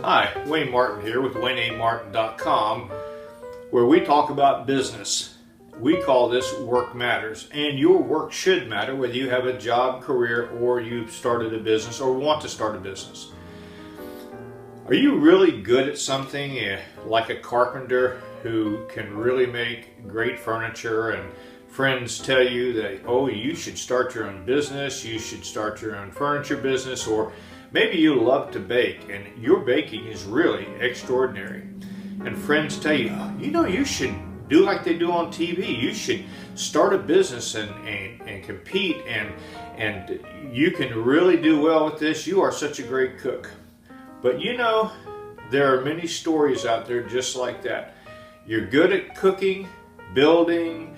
Hi, Wayne Martin here with WayneAMartin.com, where we talk about business. We call this Work Matters, and your work should matter whether you have a job, career, or you've started a business or want to start a business. Are you really good at something, like a carpenter who can really make great furniture, and friends tell you that, oh, you should start your own business, you should start your own furniture business, or maybe you love to bake and your baking is really extraordinary. And friends tell you, oh, you should do like they do on TV. You should start a business and compete, and you can really do well with this. You are such a great cook. But there are many stories out there just like that. You're good at cooking, building,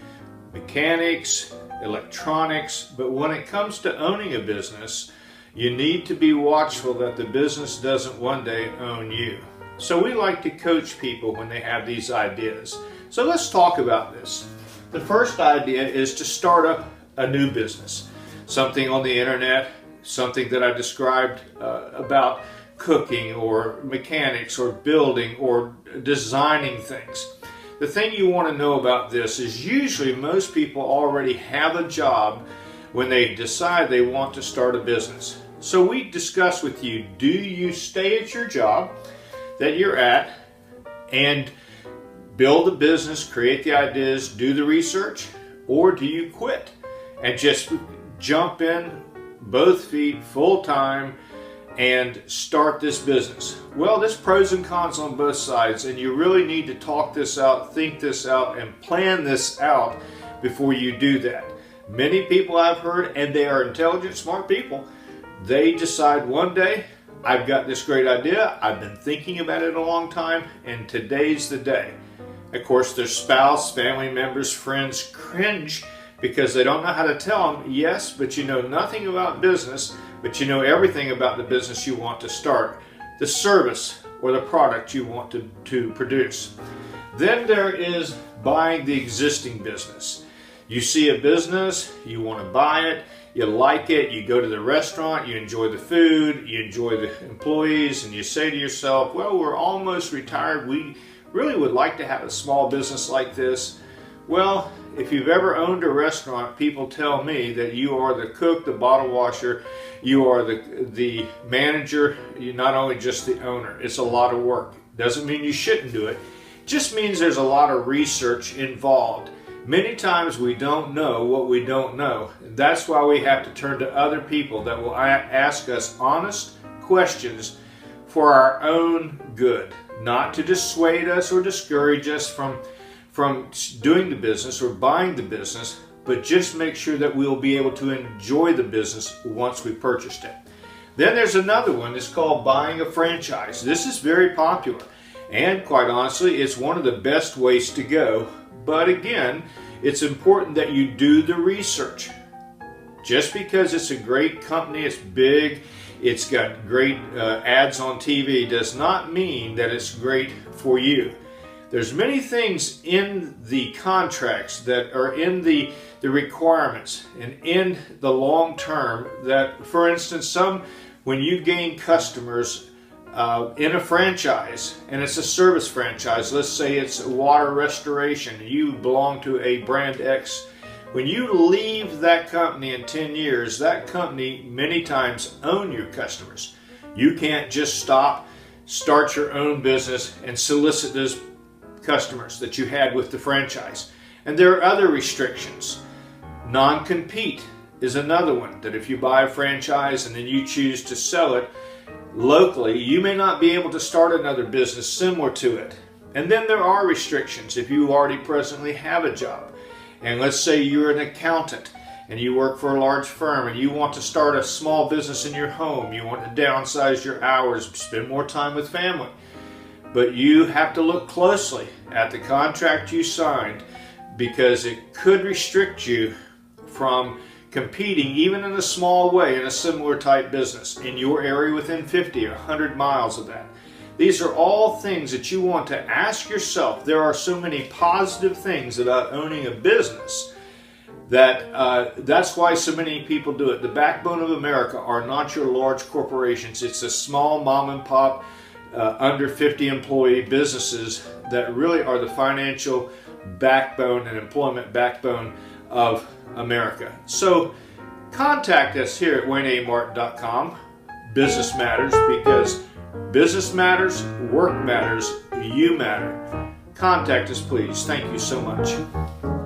mechanics, electronics, but when it comes to owning a business, you need to be watchful that the business doesn't one day own you. So we like to coach people when they have these ideas. So let's talk about this. The first idea is to start up a new business. Something on the internet, something that I described about cooking or mechanics or building or designing things. The thing you want to know about this is usually most people already have a job when they decide they want to start a business. So we discuss with you, do you stay at your job that you're at and build a business, create the ideas, do the research, or do you quit and just jump in both feet full time and start this business? Well, there's pros and cons on both sides, and you really need to talk this out, think this out, and plan this out before you do that. Many people I've heard, and they are intelligent, smart people, they decide one day, I've got this great idea, I've been thinking about it a long time, and today's the day. Of course, their spouse, family members, friends cringe because they don't know how to tell them, yes, but you know nothing about business, but you know everything about the business you want to start, the service or the product you want to produce. Then there is buying the existing business. You see a business, you want to buy it, you like it, you go to the restaurant, you enjoy the food, you enjoy the employees, and you say to yourself, well, we're almost retired, we really would like to have a small business like this. Well, if you've ever owned a restaurant, people tell me that you are the cook, the bottle washer, you are the manager, you're not only just the owner. It's a lot of work. Doesn't mean you shouldn't do it. It just means there's a lot of research involved. Many times we don't know what we don't know. And that's why we have to turn to other people that will ask us honest questions for our own good, not to dissuade us or discourage us from doing the business or buying the business, but just make sure that we'll be able to enjoy the business once we purchased it. Then there's another one. It's called buying a franchise. This is very popular, and quite honestly, it's one of the best ways to go. But again, it's important that you do the research. Just because it's a great company, it's big, it's got great ads on TV, does not mean that it's great for you. There's many things in the contracts that are in the requirements and in the long term that, for instance, when you gain customers in a franchise, and it's a service franchise, let's say it's water restoration, you belong to a brand X. When you leave that company in 10 years, that company many times own your customers. You can't just start your own business and solicit those customers that you had with the franchise. And there are other restrictions. Non-compete is another one, that if you buy a franchise and then you choose to sell it locally, you may not be able to start another business similar to it. And then there are restrictions if you already presently have a job. And let's say you're an accountant and you work for a large firm and you want to start a small business in your home. You want to downsize your hours, spend more time with family. But you have to look closely at the contract you signed, because it could restrict you from competing even in a small way in a similar type business in your area within 50 or 100 miles of that. These are all things that you want to ask yourself. There are so many positive things about owning a business that's why so many people do it. The backbone of America are not your large corporations. It's a small mom and pop under 50 employee businesses that really are the financial backbone and employment backbone of America. So contact us here at WayneAMartin.com. Business matters, because business matters, work matters, you matter. Contact us, please. Thank you so much.